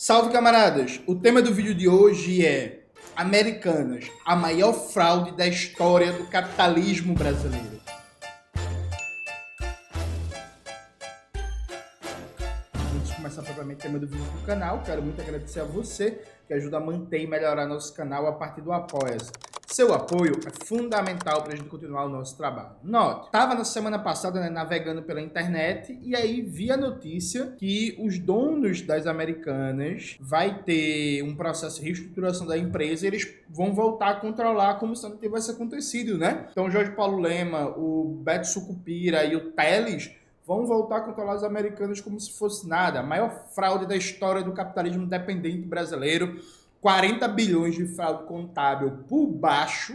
Salve, camaradas! O tema do vídeo de hoje é Americanas, a maior fraude da história do capitalismo brasileiro. Antes de começar propriamente o tema do vídeo do canal, quero muito agradecer a você que ajuda a manter e melhorar nosso canal a partir do Apoia-se. Seu apoio é fundamental para a gente continuar o nosso trabalho. Note, estava na semana passada, navegando pela internet e aí vi a notícia que os donos das Americanas vai ter um processo de reestruturação da empresa e eles vão voltar a controlar como se não tivesse acontecido, né? Então o Jorge Paulo Lema, o Beto Sucupira e o Teles vão voltar a controlar as Americanas como se fosse nada. A maior fraude da história do capitalismo dependente brasileiro. 40 bilhões de fraude contábil por baixo,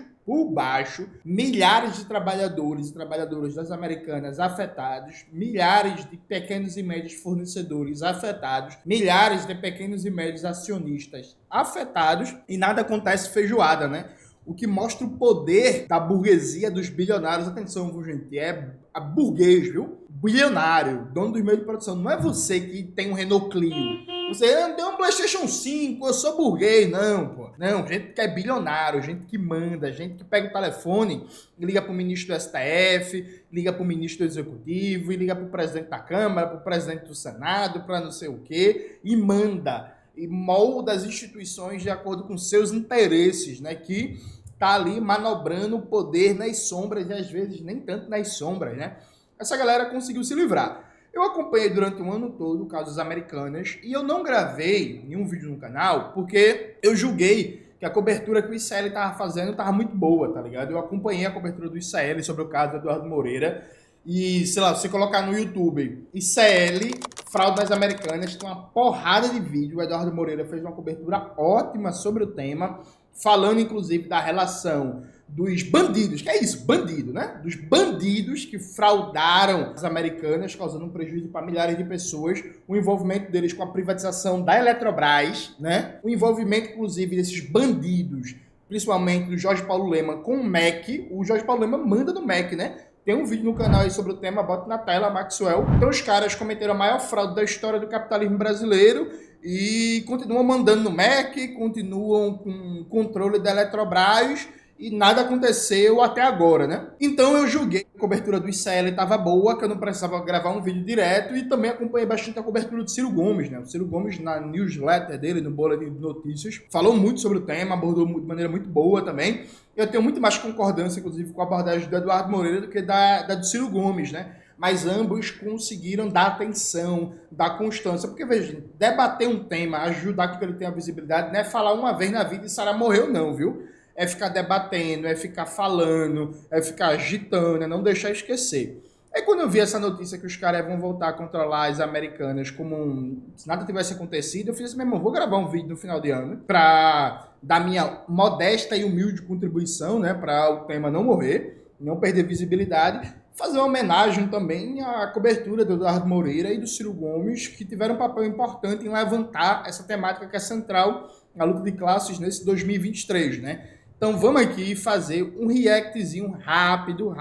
milhares de trabalhadores e trabalhadoras das Americanas afetados, milhares de pequenos e médios fornecedores afetados, milhares de pequenos e médios acionistas afetados e nada acontece feijoada, né? O que mostra o poder da burguesia dos bilionários. Atenção, viu, gente? É a burguês, viu? Bilionário, dono dos meios de produção. Não é você que tem um Renault Clio. Você não tem um PlayStation 5, eu sou burguês. Não, pô. Não, gente que é bilionário, gente que manda, gente que pega o telefone e liga pro ministro do STF, liga pro ministro do Executivo, e liga pro presidente da Câmara, pro presidente do Senado, pra não sei o quê, e manda. E molda as instituições de acordo com seus interesses, né? Que tá ali manobrando o poder nas sombras e às vezes nem tanto nas sombras, né? Essa galera conseguiu se livrar. Eu acompanhei durante um ano todo o caso das Americanas e eu não gravei nenhum vídeo no canal porque eu julguei que a cobertura que o ICL tava fazendo tava muito boa, tá ligado? Eu acompanhei a cobertura do ICL sobre o caso do Eduardo Moreira e, sei lá, se você colocar no YouTube ICL, fraude das Americanas, tem uma porrada de vídeo. O Eduardo Moreira fez uma cobertura ótima sobre o tema, falando inclusive da relação dos bandidos, que é isso, bandido, né? Dos bandidos que fraudaram as Americanas, causando um prejuízo para milhares de pessoas, o envolvimento deles com a privatização da Eletrobras, né? O envolvimento, inclusive, desses bandidos, principalmente do Jorge Paulo Lema com o MEC. O Jorge Paulo Lema manda no MEC, né? Tem um vídeo no canal aí sobre o tema, bota na tela, Maxwell. Então os caras cometeram a maior fraude da história do capitalismo brasileiro e continuam mandando no MEC, continuam com controle da Eletrobras e nada aconteceu até agora, né? Então eu julguei que a cobertura do ICL estava boa, que eu não precisava gravar um vídeo direto e também acompanhei bastante a cobertura do Ciro Gomes, né? O Ciro Gomes, na newsletter dele, no boletim de notícias, falou muito sobre o tema, abordou de maneira muito boa também. Eu tenho muito mais concordância, inclusive, com a abordagem do Eduardo Moreira do que da do Ciro Gomes, né? Mas ambos conseguiram dar atenção, dar constância. Porque, veja, debater um tema, ajudar que ele tenha visibilidade, não é falar uma vez na vida e Sara morreu, não, viu? É ficar debatendo, é ficar falando, é ficar agitando, é não deixar esquecer. Aí quando eu vi essa notícia que os caras vão voltar a controlar as Americanas como se nada tivesse acontecido, eu fiz assim, meu irmão, vou gravar um vídeo no final de ano pra dar minha modesta e humilde contribuição, né, para o tema não morrer, não perder visibilidade, fazer uma homenagem também à cobertura do Eduardo Moreira e do Ciro Gomes, que tiveram um papel importante em levantar essa temática que é central na luta de classes nesse 2023, né? Então vamos aqui fazer um reactzinho rápido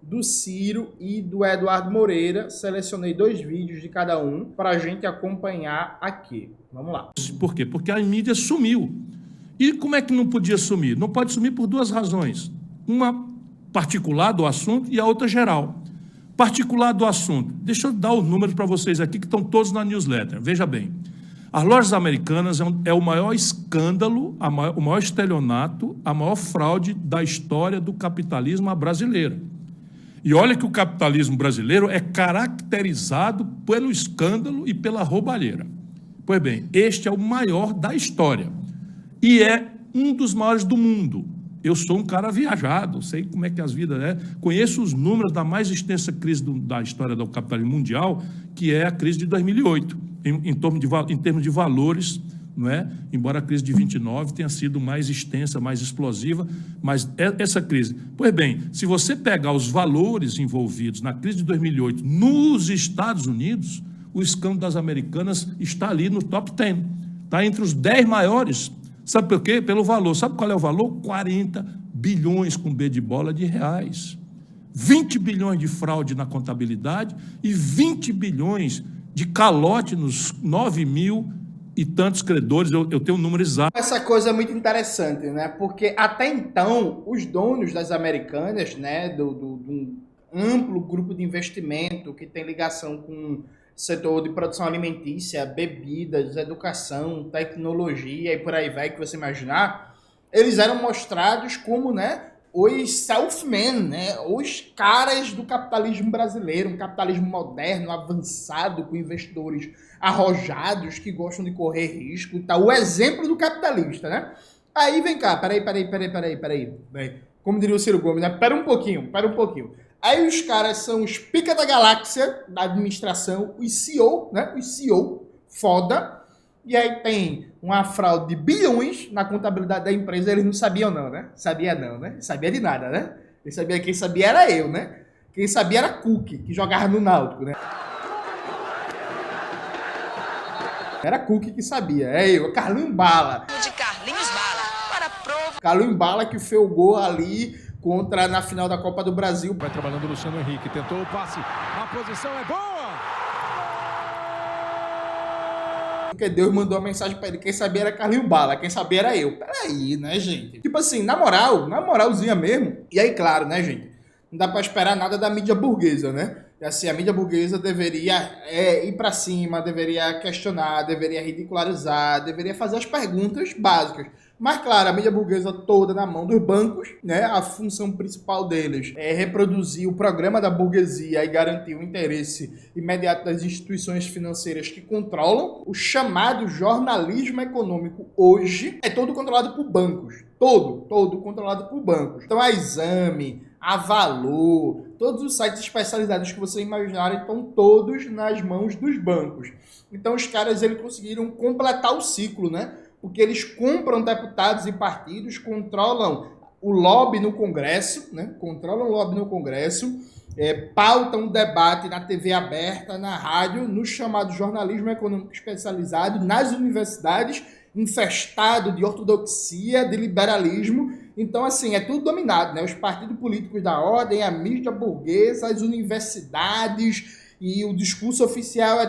do Ciro e do Eduardo Moreira. Selecionei 2 vídeos de cada um para a gente acompanhar aqui. Vamos lá. Por quê? Porque a mídia sumiu. E como é que não podia sumir? Não pode sumir por 2 razões. Uma particular do assunto e a outra geral. Particular do assunto. Deixa eu dar os números para vocês aqui que estão todos na newsletter. Veja bem. As lojas Americanas é o maior escândalo, o maior estelionato, a maior fraude da história do capitalismo brasileiro. E olha que o capitalismo brasileiro é caracterizado pelo escândalo e pela roubalheira. Pois bem, este é o maior da história e é um dos maiores do mundo. Eu sou um cara viajado, sei como é que as vidas é. Conheço os números da mais extensa crise da história do capitalismo mundial, que é a crise de 2008, em termos de valores, não é? Embora a crise de 29 tenha sido mais extensa, mais explosiva, mas essa crise... Pois bem, se você pegar os valores envolvidos na crise de 2008 nos Estados Unidos, o escândalo das Americanas está ali no top 10, está entre os 10 maiores. Sabe por quê? Pelo valor. Sabe qual é o valor? 40 bilhões com B de bola de reais. 20 bilhões de fraude na contabilidade e 20 bilhões de calote nos 9.000 e tantos credores, eu tenho um número exato. Essa coisa é muito interessante, né? Porque até então, os donos das Americanas, né, de um amplo grupo de investimento que tem ligação com setor de produção alimentícia, bebidas, educação, tecnologia e por aí vai, que você imaginar, eles eram mostrados como, né, os self-men, né, os caras do capitalismo brasileiro, um capitalismo moderno, avançado, com investidores arrojados que gostam de correr risco, tá? O exemplo do capitalista, né? Aí vem cá, peraí. Como diria o Ciro Gomes, né? Pera um pouquinho. Aí os caras são os pica da galáxia da administração, os CEO, né? Os CEO, foda. E aí tem uma fraude de bilhões na contabilidade da empresa, eles não sabiam não, né? Sabia de nada, né? Quem sabia era eu, né? Quem sabia era Cook, que jogava no Náutico, né? Era Cook que sabia, é eu, Carlinhos Bala. De Carlinhos Bala, para prova. Carlinhos Bala que fez o gol ali na final da Copa do Brasil. Vai trabalhando o Luciano Henrique, tentou o passe, a posição é boa! Porque Deus mandou uma mensagem pra ele, quem sabia era Carlinhos Bala, quem sabia era eu. Peraí, né, gente? Tipo assim, na moralzinha mesmo. E aí, claro, né, gente? Não dá pra esperar nada da mídia burguesa, né? E assim, a mídia burguesa deveria ir pra cima, deveria questionar, deveria ridicularizar, deveria fazer as perguntas básicas. Mas, claro, a mídia burguesa toda na mão dos bancos, né? A função principal deles é reproduzir o programa da burguesia e garantir o interesse imediato das instituições financeiras que controlam. O chamado jornalismo econômico hoje é todo controlado por bancos. Todo controlado por bancos. Então, a Exame, a Valor, todos os sites especializados que você imaginar estão todos nas mãos dos bancos. Então, os caras eles conseguiram completar o ciclo, né? Porque eles compram deputados e partidos, controlam o lobby no Congresso, né? Pautam o debate na TV aberta, na rádio, no chamado jornalismo econômico especializado, nas universidades, infestado de ortodoxia, de liberalismo. Então, assim, é tudo dominado, né? Os partidos políticos da ordem, a mídia burguesa, as universidades e o discurso oficial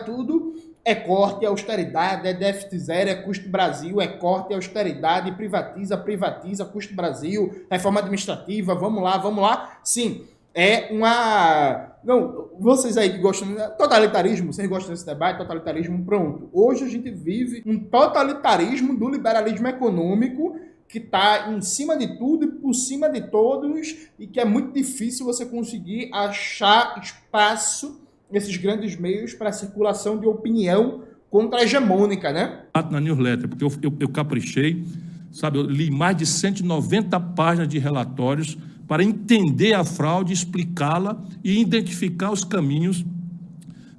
é corte, é austeridade, é déficit zero, é custo Brasil, é corte, é austeridade, privatiza, custo Brasil, reforma administrativa, vamos lá. Sim, é uma... Não, vocês aí que gostam de totalitarismo, vocês gostam desse debate, totalitarismo, pronto. Hoje a gente vive um totalitarismo do liberalismo econômico que está em cima de tudo e por cima de todos e que é muito difícil você conseguir achar espaço nesses grandes meios para circulação de opinião contra-hegemônica, né? Na newsletter, porque eu caprichei, sabe, eu li mais de 190 páginas de relatórios para entender a fraude, explicá-la e identificar os caminhos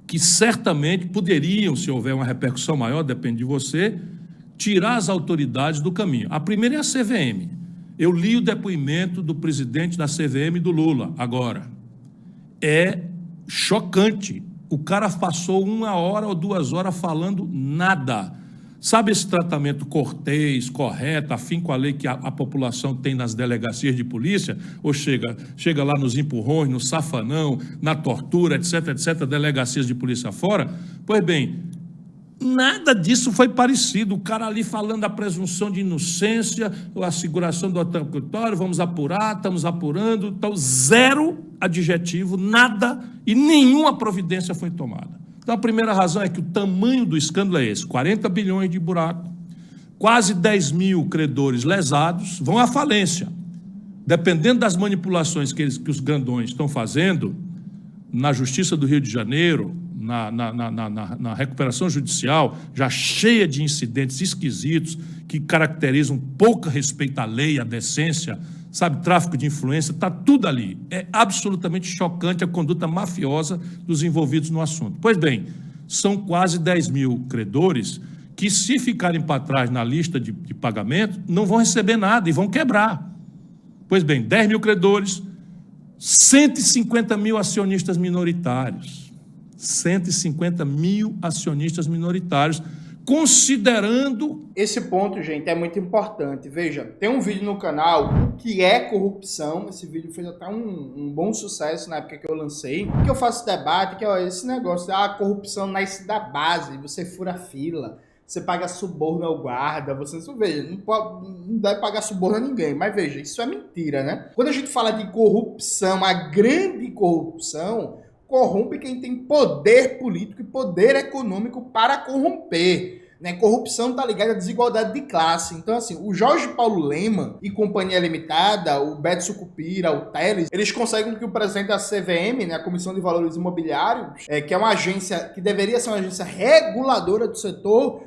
que certamente poderiam, se houver uma repercussão maior, depende de você, tirar as autoridades do caminho. A primeira é a CVM. Eu li o depoimento do presidente da CVM do Lula agora. É chocante. O cara passou 1 hora ou 2 horas falando nada. Sabe esse tratamento cortês, correto, afim com a lei que a população tem nas delegacias de polícia? Ou chega lá nos empurrões, no safanão, na tortura, etc., delegacias de polícia fora? Pois bem, nada disso foi parecido. O cara ali falando da presunção de inocência, a asseguração do interlocutório, vamos apurar, estamos apurando, então zero adjetivo, nada e nenhuma providência foi tomada. Então a primeira razão é que o tamanho do escândalo é esse, 40 bilhões de buraco, quase 10 mil credores lesados, vão à falência. Dependendo das manipulações que os grandões estão fazendo, na Justiça do Rio de Janeiro, na recuperação judicial, já cheia de incidentes esquisitos que caracterizam pouco respeito à lei, à decência, sabe, tráfico de influência, está tudo ali. É absolutamente chocante a conduta mafiosa dos envolvidos no assunto. Pois bem, são quase 10 mil credores que, se ficarem para trás na lista de pagamento, não vão receber nada e vão quebrar. Pois bem, 10 mil credores, 150 mil acionistas minoritários. 150 mil acionistas minoritários, considerando... Esse ponto, gente, é muito importante. Veja, tem um vídeo no canal, o que é corrupção. Esse vídeo fez até um bom sucesso na época que eu lancei. Que eu faço debate, que é esse negócio, a corrupção nasce da base, você fura fila, você paga suborno ao guarda, você não veja, não deve pagar suborno a ninguém, mas veja, isso é mentira, né? Quando a gente fala de corrupção, a grande corrupção corrompe quem tem poder político e poder econômico para corromper. Né? Corrupção está ligada à desigualdade de classe. Então, assim, o Jorge Paulo Lemann e Companhia Limitada, o Beto Sucupira, o Teles, eles conseguem que o presidente da CVM, né, a Comissão de Valores Imobiliários, que é uma agência que deveria ser uma agência reguladora do setor,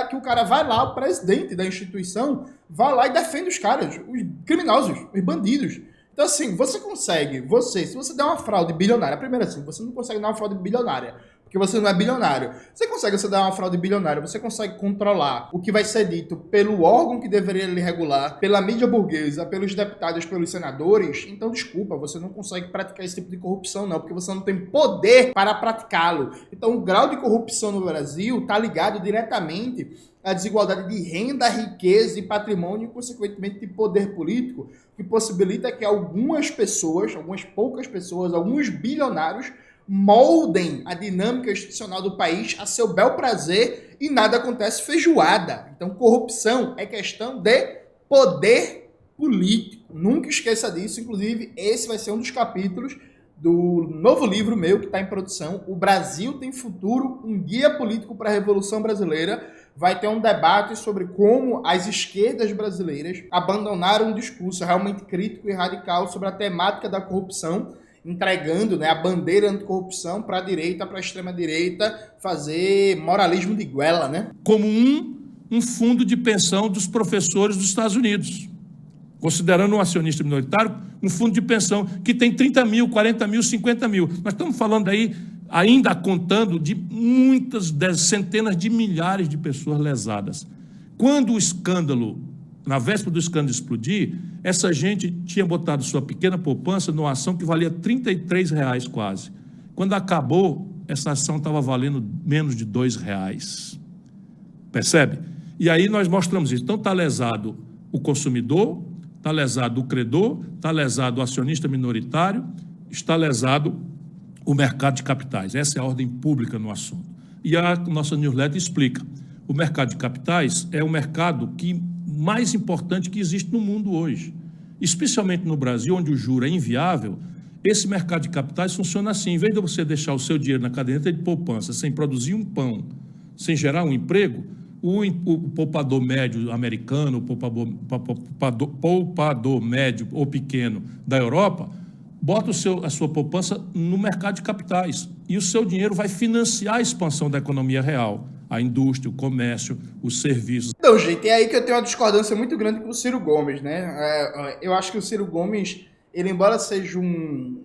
que o cara vai lá, o presidente da instituição, vai lá e defende os caras, os criminosos, os bandidos. Então, assim, você consegue, se você der uma fraude bilionária, primeiro assim, você não consegue dar uma fraude bilionária, porque você não é bilionário. Você dar uma fraude bilionária, você consegue controlar o que vai ser dito pelo órgão que deveria lhe regular, pela mídia burguesa, pelos deputados, pelos senadores. Então, desculpa, você não consegue praticar esse tipo de corrupção, não, porque você não tem poder para praticá-lo. Então, o grau de corrupção no Brasil está ligado diretamente à desigualdade de renda, riqueza e patrimônio, e, consequentemente, de poder político, que possibilita que algumas pessoas, algumas poucas pessoas, alguns bilionários, moldem a dinâmica institucional do país a seu bel prazer e nada acontece feijoada. Então, corrupção é questão de poder político. Nunca esqueça disso. Inclusive, esse vai ser um dos capítulos do novo livro meu que está em produção, O Brasil Tem Futuro, um guia político para a Revolução Brasileira. Vai ter um debate sobre como as esquerdas brasileiras abandonaram um discurso realmente crítico e radical sobre a temática da corrupção, entregando, né, a bandeira anticorrupção para a direita, para a extrema-direita, fazer moralismo de goela, né? Como um fundo de pensão dos professores dos Estados Unidos. Considerando um acionista minoritário, um fundo de pensão que tem 30 mil, 40 mil, 50 mil. Nós estamos falando aí, ainda contando, de muitas, centenas de milhares de pessoas lesadas. Quando o escândalo, na véspera do escândalo explodir, essa gente tinha botado sua pequena poupança numa ação que valia R$33 quase. Quando acabou, essa ação estava valendo menos de R$2. Percebe? E aí nós mostramos isso. Então está lesado o consumidor, está lesado o credor, está lesado o acionista minoritário, está lesado o mercado de capitais. Essa é a ordem pública no assunto. E a nossa newsletter explica. O mercado de capitais é o mercado mais importante que existe no mundo hoje. Especialmente no Brasil, onde o juro é inviável, esse mercado de capitais funciona assim. Em vez de você deixar o seu dinheiro na caderneta de poupança sem produzir um pão, sem gerar um emprego, o poupador médio americano, o poupador médio ou pequeno da Europa, bota a sua poupança no mercado de capitais e o seu dinheiro vai financiar a expansão da economia real, a indústria, o comércio, os serviços. Então, gente, é aí que eu tenho uma discordância muito grande com o Ciro Gomes, né? Eu acho que o Ciro Gomes, ele, embora seja um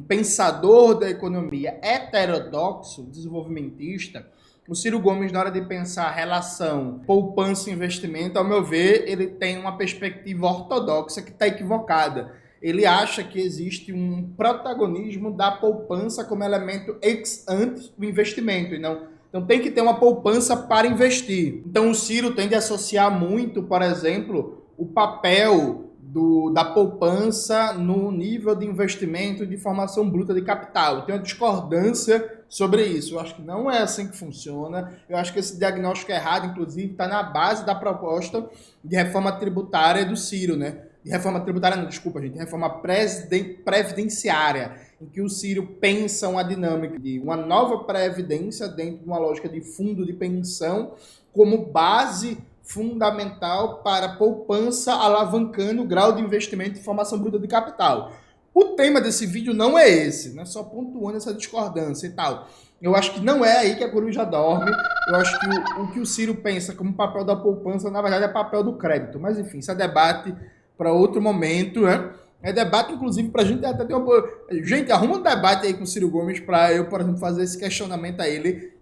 pensador da economia heterodoxo, desenvolvimentista, o Ciro Gomes, na hora de pensar a relação poupança e investimento, ao meu ver, ele tem uma perspectiva ortodoxa que está equivocada. Ele acha que existe um protagonismo da poupança como elemento ex ante do investimento, e não. Então tem que ter uma poupança para investir. Então o Ciro tende a associar muito, por exemplo, o papel da poupança no nível de investimento e de formação bruta de capital. Tem uma discordância sobre isso. Eu acho que não é assim que funciona. Eu acho que esse diagnóstico errado, inclusive, está na base da proposta de reforma tributária do Ciro, né? De reforma tributária, não, desculpa, gente. Reforma previdenciária, em que o Ciro pensa uma dinâmica de uma nova previdência dentro de uma lógica de fundo de pensão como base fundamental para a poupança, alavancando o grau de investimento e formação bruta de capital. O tema desse vídeo não é esse, né? Só pontuando essa discordância e tal. Eu acho que não é aí que a coruja dorme. Eu acho que o que o Ciro pensa como papel da poupança, na verdade, é papel do crédito. Mas, enfim, isso é debate para outro momento, né? É debate, inclusive, para a gente até ter uma... Gente, arruma um debate aí com o Ciro Gomes para eu, por exemplo, fazer esse questionamento a ele.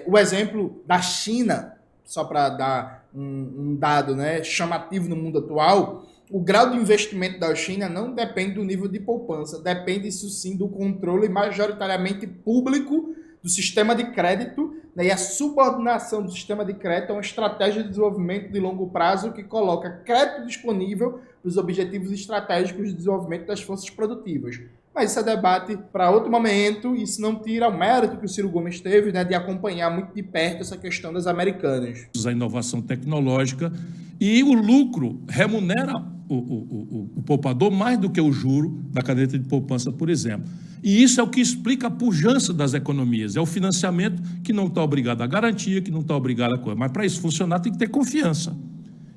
O exemplo da China, só para dar um dado, né, chamativo no mundo atual, o grau de investimento da China não depende do nível de poupança, depende, isso sim, do controle majoritariamente público do sistema de crédito, né, e a subordinação do sistema de crédito é uma estratégia de desenvolvimento de longo prazo que coloca crédito disponível para os objetivos estratégicos de desenvolvimento das forças produtivas. Mas isso é debate para outro momento, e isso não tira o mérito que o Ciro Gomes teve, né, de acompanhar muito de perto essa questão das americanas. A inovação tecnológica e o lucro remunera o poupador mais do que o juro da caderneta de poupança, por exemplo. E isso é o que explica a pujança das economias, é o financiamento que não está obrigado a garantia, que não está obrigado a coisa. Mas para isso funcionar tem que ter confiança.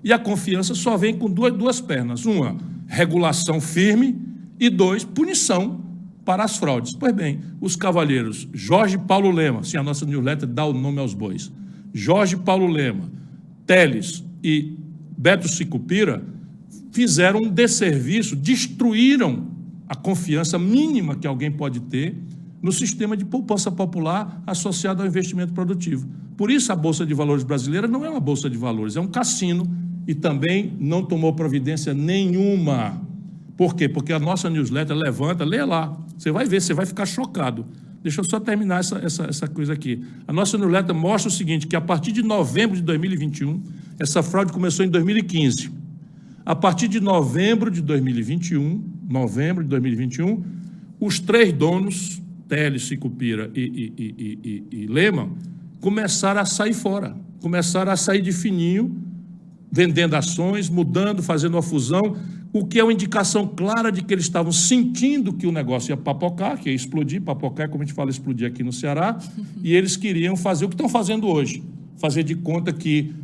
E a confiança só vem com duas pernas. Uma, regulação firme, e 2, punição para as fraudes. Pois bem, os cavalheiros Jorge Paulo Lema, se a nossa newsletter dá o nome aos bois, Jorge Paulo Lema, Teles e Beto Sicupira fizeram um desserviço, destruíram a confiança mínima que alguém pode ter no sistema de poupança popular associado ao investimento produtivo. Por isso a Bolsa de Valores brasileira não é uma Bolsa de Valores, é um cassino e também não tomou providência nenhuma. Por quê? Porque a nossa newsletter levanta, lê lá, você vai ver, você vai ficar chocado. Deixa eu só terminar essa coisa aqui. A nossa newsletter mostra o seguinte, que a partir de novembro de 2021, essa fraude começou em 2015. A partir de novembro de 2021, os 3 donos, Teles, Sicupira e Lema, começaram a sair fora, começaram a sair de fininho, vendendo ações, mudando, fazendo uma fusão, o que é uma indicação clara de que eles estavam sentindo que o negócio ia papocar, que ia explodir, papocar, como a gente fala, explodir aqui no Ceará, e eles queriam fazer o que estão fazendo hoje, fazer de conta que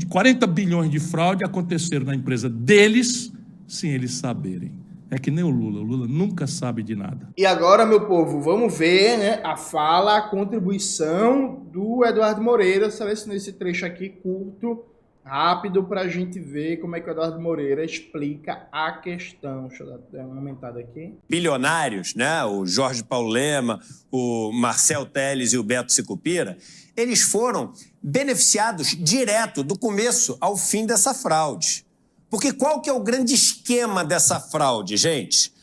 40 bilhões de fraude aconteceram na empresa deles, sem eles saberem. É que nem o Lula nunca sabe de nada. E agora, meu povo, vamos ver, né, a contribuição do Eduardo Moreira, selecionei esse trecho aqui curto, rápido, para a gente ver como é que o Eduardo Moreira explica a questão. Deixa eu dar uma aumentada aqui. Bilionários, né? O Jorge Paulo Lema, o Marcel Teles e o Beto Sicupira, eles foram beneficiados direto do começo ao fim dessa fraude. Porque qual que é o grande esquema dessa fraude, gente?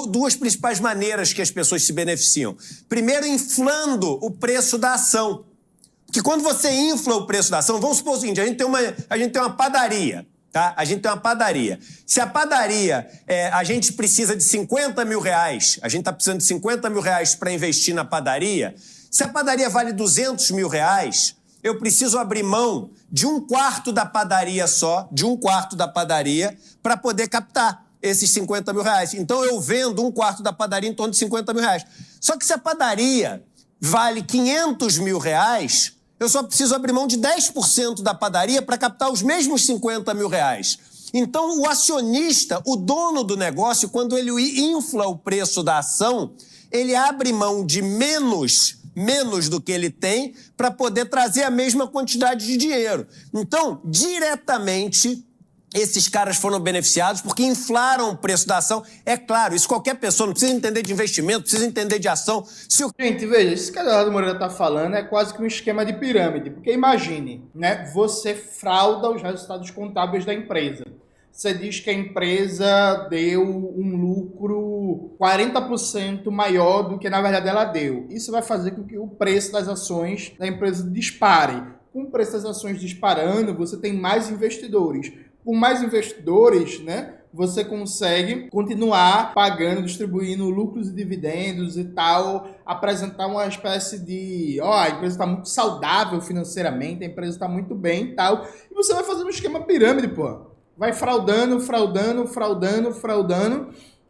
Duas principais maneiras que as pessoas se beneficiam. Primeiro, inflando o preço da ação. Porque quando você infla o preço da ação, vamos supor o seguinte, a gente tem uma padaria, tá? A gente tem uma padaria. Se a padaria, a gente precisa de 50 mil reais, a gente está precisando de 50 mil reais para investir na padaria, se a padaria vale 200 mil reais, eu preciso abrir mão de 1/4 da padaria só, para poder captar esses 50 mil reais. Então eu vendo 1/4 da padaria em torno de 50 mil reais. Só que se a padaria vale 500 mil reais, eu só preciso abrir mão de 10% da padaria para captar os mesmos 50 mil reais. Então, o acionista, o dono do negócio, quando ele infla o preço da ação, ele abre mão de menos do que ele tem para poder trazer a mesma quantidade de dinheiro. Então, diretamente, esses caras foram beneficiados porque inflaram o preço da ação. É claro, isso qualquer pessoa, não precisa entender de investimento, precisa entender de ação. Gente, veja, isso que o Eduardo Moreira está falando é quase que um esquema de pirâmide. Porque imagine, né, você frauda os resultados contábeis da empresa. Você diz que a empresa deu um lucro 40% maior do que, na verdade, ela deu. Isso vai fazer com que o preço das ações da empresa dispare. Com o preço das ações disparando, você tem mais investidores. Com mais investidores, né, você consegue continuar pagando, distribuindo lucros e dividendos e tal, apresentar uma espécie de, a empresa está muito saudável financeiramente, a empresa está muito bem e tal, e você vai fazendo um esquema pirâmide, pô. Vai fraudando,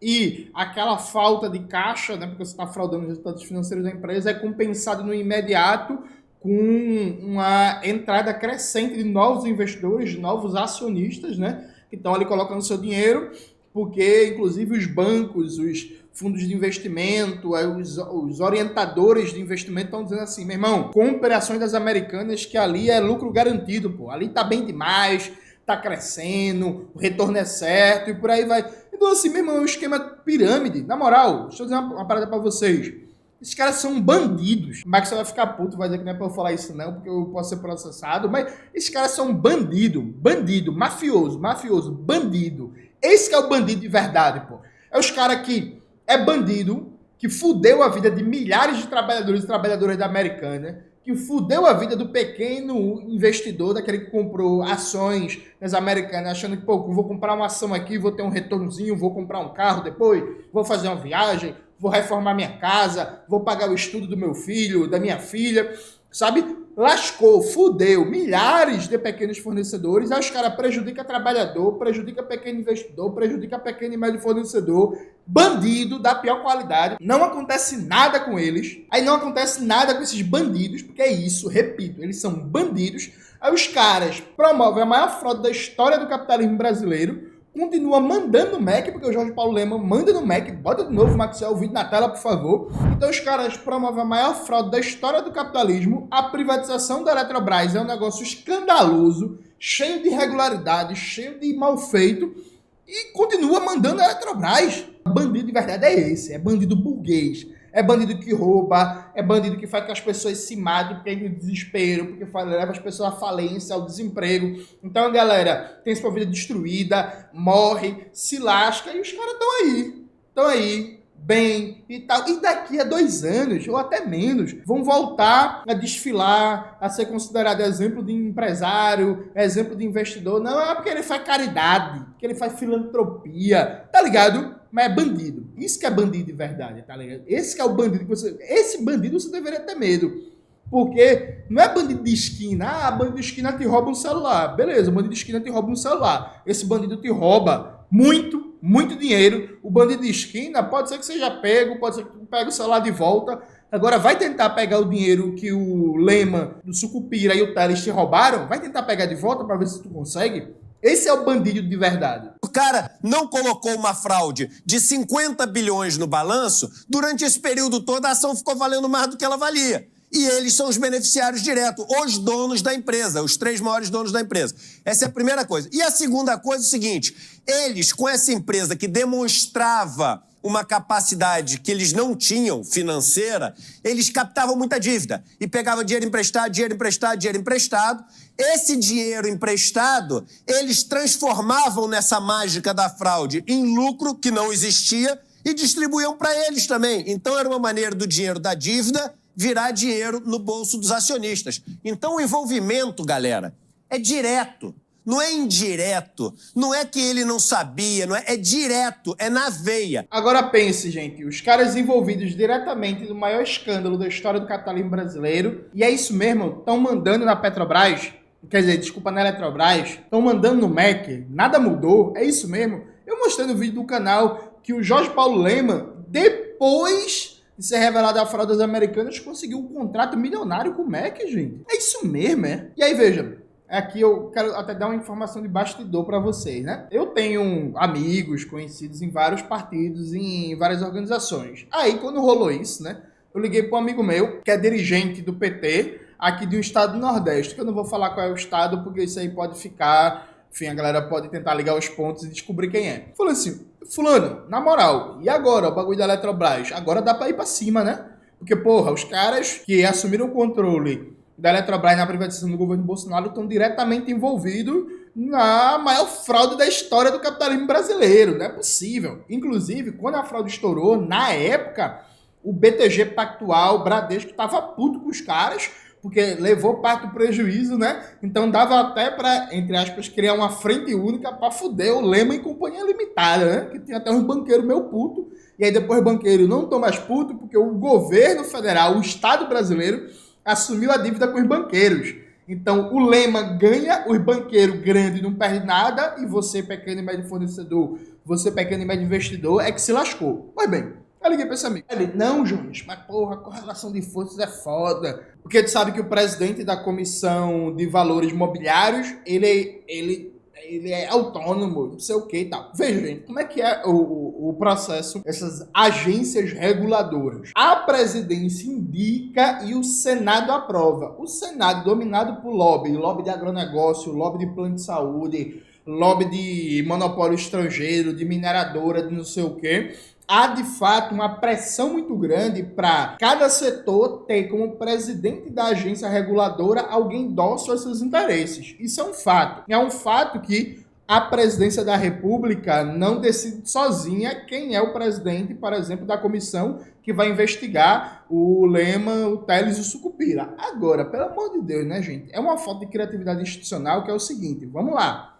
e aquela falta de caixa, né, porque você está fraudando os resultados financeiros da empresa, é compensado no imediato com uma entrada crescente de novos investidores, de novos acionistas, né, que estão ali colocando seu dinheiro, porque, inclusive, os bancos, os fundos de investimento, os orientadores de investimento estão dizendo assim, meu irmão, compre ações das americanas, que ali é lucro garantido, pô, ali tá bem demais, tá crescendo, o retorno é certo, e por aí vai. Então, assim, meu irmão, é um esquema pirâmide. Na moral, deixa eu dizer uma parada pra vocês. Esses caras são bandidos. Mas você vai ficar puto, vai dizer que não é pra eu falar isso não, porque eu posso ser processado. Mas esses caras são bandido, mafioso, bandido. Esse que é o bandido de verdade, pô. É os caras que é bandido, que fudeu a vida de milhares de trabalhadores e trabalhadoras da Americana, que fudeu a vida do pequeno investidor, daquele que comprou ações nas Americanas, achando que, pô, vou comprar uma ação aqui, vou ter um retornozinho, vou comprar um carro depois, vou fazer uma viagem, vou reformar minha casa, vou pagar o estudo do meu filho, da minha filha, sabe? Lascou, fudeu milhares de pequenos fornecedores, aí os caras prejudicam trabalhador, prejudica pequeno investidor, prejudica pequeno e médio fornecedor, bandido da pior qualidade, não acontece nada com eles, aí não acontece nada com esses bandidos, porque é isso, repito, eles são bandidos, aí os caras promovem a maior fraude da história do capitalismo brasileiro, continua mandando no MEC, porque o Jorge Paulo Lema manda no MEC, bota de novo, Maxwell, o vídeo na tela, por favor. Então os caras promovem a maior fraude da história do capitalismo, a privatização da Eletrobras é um negócio escandaloso, cheio de irregularidades, cheio de mal feito, e continua mandando a Eletrobras. Bandido de verdade é esse, é bandido burguês. É bandido que rouba, é bandido que faz que as pessoas se matem porque tem desespero, porque leva as pessoas à falência, ao desemprego. Então, galera, tem sua vida destruída, morre, se lasca e os caras estão aí, bem e tal. E daqui a 2 anos, ou até menos, vão voltar a desfilar, a ser considerado exemplo de empresário, exemplo de investidor. Não é porque ele faz caridade, que ele faz filantropia, tá ligado? Mas é bandido. Isso que é bandido de verdade, tá ligado? Esse que é o bandido que você... Esse bandido você deveria ter medo. Porque não é bandido de esquina. Ah, bandido de esquina te rouba um celular. Beleza, o bandido de esquina te rouba um celular. Esse bandido te rouba muito dinheiro. O bandido de esquina pode ser que seja pego, pode ser que pegue o celular de volta. Agora vai tentar pegar o dinheiro que o Lema, do Sucupira e o Teles te roubaram? Vai tentar pegar de volta para ver se tu consegue? Esse é o bandido de verdade. O cara não colocou uma fraude de 50 bilhões no balanço, durante esse período todo a ação ficou valendo mais do que ela valia. E eles são os beneficiários diretos, os donos da empresa, os 3 maiores donos da empresa. Essa é a primeira coisa. E a segunda coisa é o seguinte, eles, com essa empresa que demonstrava uma capacidade que eles não tinham financeira, eles captavam muita dívida e pegavam dinheiro emprestado. Esse dinheiro emprestado, eles transformavam nessa mágica da fraude em lucro que não existia e distribuíam para eles também. Então era uma maneira do dinheiro da dívida virar dinheiro no bolso dos acionistas. Então o envolvimento, galera, é direto. Não é indireto, não é que ele não sabia, é direto, é na veia. Agora pense, gente, os caras envolvidos diretamente no maior escândalo da história do capitalismo brasileiro, e é isso mesmo, estão mandando na Petrobras, quer dizer, desculpa, na Eletrobras, estão mandando no MEC, nada mudou, é isso mesmo. Eu mostrei no vídeo do canal que o Jorge Paulo Lema, depois de ser revelado a fraude das Americanas, conseguiu um contrato milionário com o MEC, gente. É isso mesmo, é? E aí, veja, aqui eu quero até dar uma informação de bastidor para vocês, né? Eu tenho amigos conhecidos em vários partidos, em várias organizações. Aí, quando rolou isso, né? Eu liguei para um amigo meu, que é dirigente do PT, aqui de um estado do Nordeste, que eu não vou falar qual é o estado, porque isso aí pode ficar... Enfim, a galera pode tentar ligar os pontos e descobrir quem é. Falei assim, fulano, na moral, e agora o bagulho da Eletrobras? Agora dá para ir para cima, né? Porque, porra, os caras que assumiram o controle da Eletrobras na privatização do governo Bolsonaro estão diretamente envolvidos na maior fraude da história do capitalismo brasileiro. Não é possível. Inclusive, quando a fraude estourou, na época, o BTG Pactual, o Bradesco, estava puto com os caras, porque levou parte do prejuízo, né? Então dava até para, entre aspas, criar uma frente única para fuder o Lema e Companhia Limitada, né? Que tinha até uns banqueiros meio puto. E aí depois o banqueiro não estão mais puto, porque o governo federal, o Estado brasileiro, assumiu a dívida com os banqueiros. Então, o Lema ganha, os banqueiros grandes não perdem nada, e você, pequeno e médio fornecedor, você, pequeno e médio investidor, é que se lascou. Pois bem, eu liguei pra esse amigo. Ele, não, Jones, mas porra, a correlação de forças é foda. Porque tu sabe que o presidente da Comissão de Valores Mobiliários, ele é autônomo, não sei o que e tal. Veja, gente, como é que é o processo, essas agências reguladoras. A presidência indica e o Senado aprova. O Senado, dominado por lobby de agronegócio, lobby de plano de saúde, lobby de monopólio estrangeiro, de mineradora, de não sei o que, há de fato uma pressão muito grande para cada setor ter como presidente da agência reguladora alguém dócil aos seus interesses. Isso é um fato. É um fato que a presidência da República não decide sozinha quem é o presidente, por exemplo, da comissão que vai investigar o Lema, o Telles e o Sucupira. Agora, pelo amor de Deus, né, gente? É uma falta de criatividade institucional que é o seguinte, vamos lá.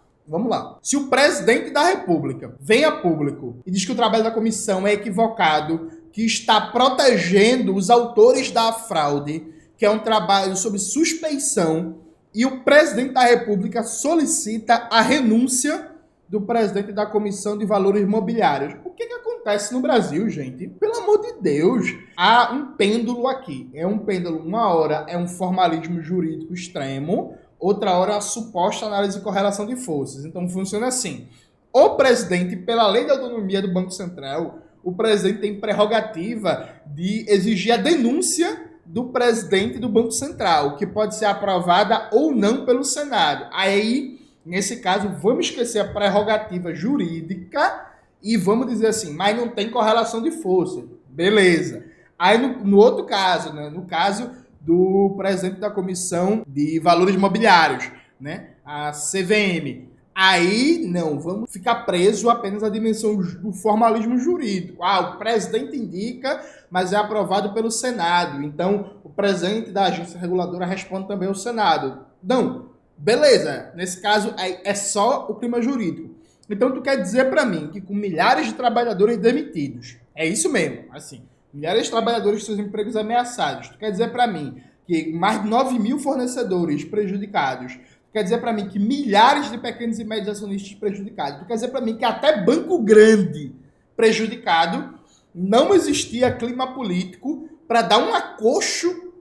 Se o presidente da República vem a público e diz que o trabalho da comissão é equivocado, que está protegendo os autores da fraude, que é um trabalho sob suspeição, e o presidente da República solicita a renúncia do presidente da Comissão de Valores Imobiliários. O que acontece no Brasil, gente? Pelo amor de Deus, há um pêndulo aqui. É um pêndulo, uma hora é um formalismo jurídico extremo, outra hora a suposta análise de correlação de forças. Então funciona assim. O presidente, pela lei da autonomia do Banco Central, o presidente tem prerrogativa de exigir a denúncia do presidente do Banco Central, que pode ser aprovada ou não pelo Senado. Aí, nesse caso, vamos esquecer a prerrogativa jurídica e vamos dizer assim, mas não tem correlação de forças. Beleza. Aí, no outro caso, né, no caso do presidente da Comissão de Valores Imobiliários, né, a CVM, aí, não, vamos ficar preso apenas à dimensão do formalismo jurídico. O presidente indica, mas é aprovado pelo Senado. Então, o presidente da agência reguladora responde também ao Senado. Não, beleza. Nesse caso, é só o clima jurídico. Então, tu quer dizer para mim que com milhares de trabalhadores demitidos, é isso mesmo, assim, milhares de trabalhadores com seus empregos ameaçados, tu quer dizer para mim que mais de 9 mil fornecedores prejudicados, quer dizer para mim que milhares de pequenos e médios acionistas prejudicados. Tu quer dizer para mim que até banco grande prejudicado, não existia clima político para dar um acocho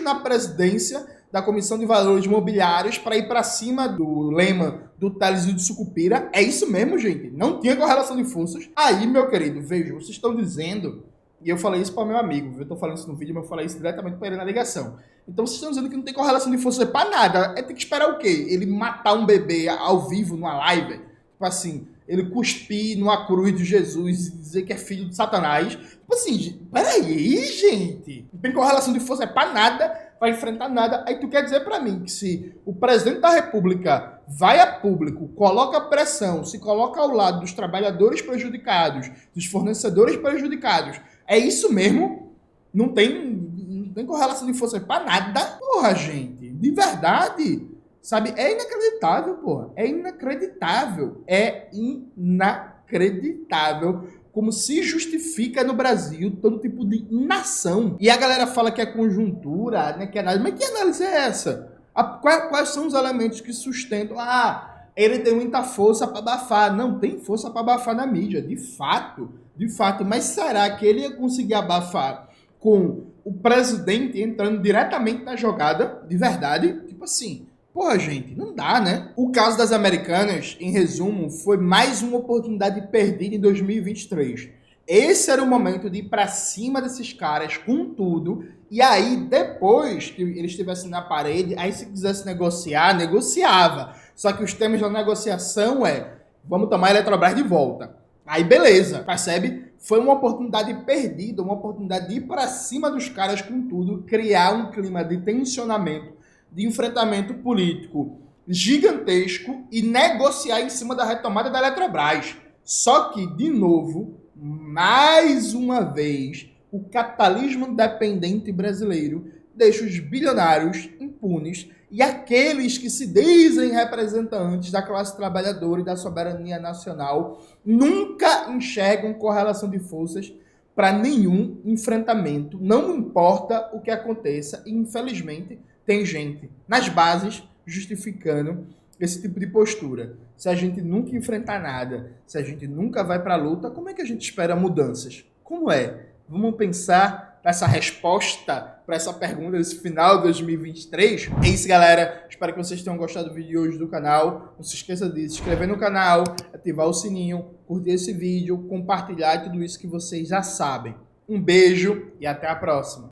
na presidência da Comissão de Valores Imobiliários para ir para cima do Lema, do Telles e do Sucupira. É isso mesmo, gente. Não tinha correlação de forças. Aí, meu querido, veja, vocês estão dizendo, e eu falei isso para meu amigo, eu estou falando isso no vídeo, mas eu falei isso diretamente para ele na ligação. Então vocês estão dizendo que não tem correlação de força para nada. É ter que esperar o quê? Ele matar um bebê ao vivo, numa live? Tipo assim, ele cuspir numa cruz de Jesus e dizer que é filho de Satanás? Tipo assim, peraí, gente. Não tem correlação de força para nada, vai enfrentar nada. Aí tu quer dizer para mim que se o presidente da República vai a público, coloca pressão, se coloca ao lado dos trabalhadores prejudicados, dos fornecedores prejudicados, é isso mesmo? Não tem correlação de força para nada? Porra, gente, de verdade, sabe? É inacreditável, porra. É inacreditável. É inacreditável como se justifica no Brasil todo tipo de inação. E a galera fala que é conjuntura, né? Que análise. Mas que análise é essa? Quais são os elementos que sustentam? Ele tem muita força para abafar. Não tem força para abafar na mídia, de fato. Mas será que ele ia conseguir abafar com o presidente entrando diretamente na jogada, de verdade? Tipo assim, porra, gente, não dá, né? O caso das Americanas, em resumo, foi mais uma oportunidade perdida em 2023. Esse era o momento de ir pra cima desses caras com tudo, e aí, depois que eles estivessem na parede, aí se quisesse negociar, negociava. Só que os termos da negociação vamos tomar a Eletrobras de volta. Aí beleza, percebe? Foi uma oportunidade perdida, uma oportunidade de ir para cima dos caras com tudo, criar um clima de tensionamento, de enfrentamento político gigantesco e negociar em cima da retomada da Eletrobras. Só que, de novo, mais uma vez, o capitalismo dependente brasileiro deixa os bilionários impunes e aqueles que se dizem representantes da classe trabalhadora e da soberania nacional nunca enxergam correlação de forças para nenhum enfrentamento. Não importa o que aconteça, e infelizmente tem gente nas bases justificando esse tipo de postura. Se a gente nunca enfrentar nada, se a gente nunca vai para a luta, como é que a gente espera mudanças? Como é? Vamos pensar essa resposta para essa pergunta desse final de 2023. É isso, galera. Espero que vocês tenham gostado do vídeo de hoje do canal. Não se esqueça de se inscrever no canal, ativar o sininho, curtir esse vídeo, compartilhar tudo isso que vocês já sabem. Um beijo e até a próxima.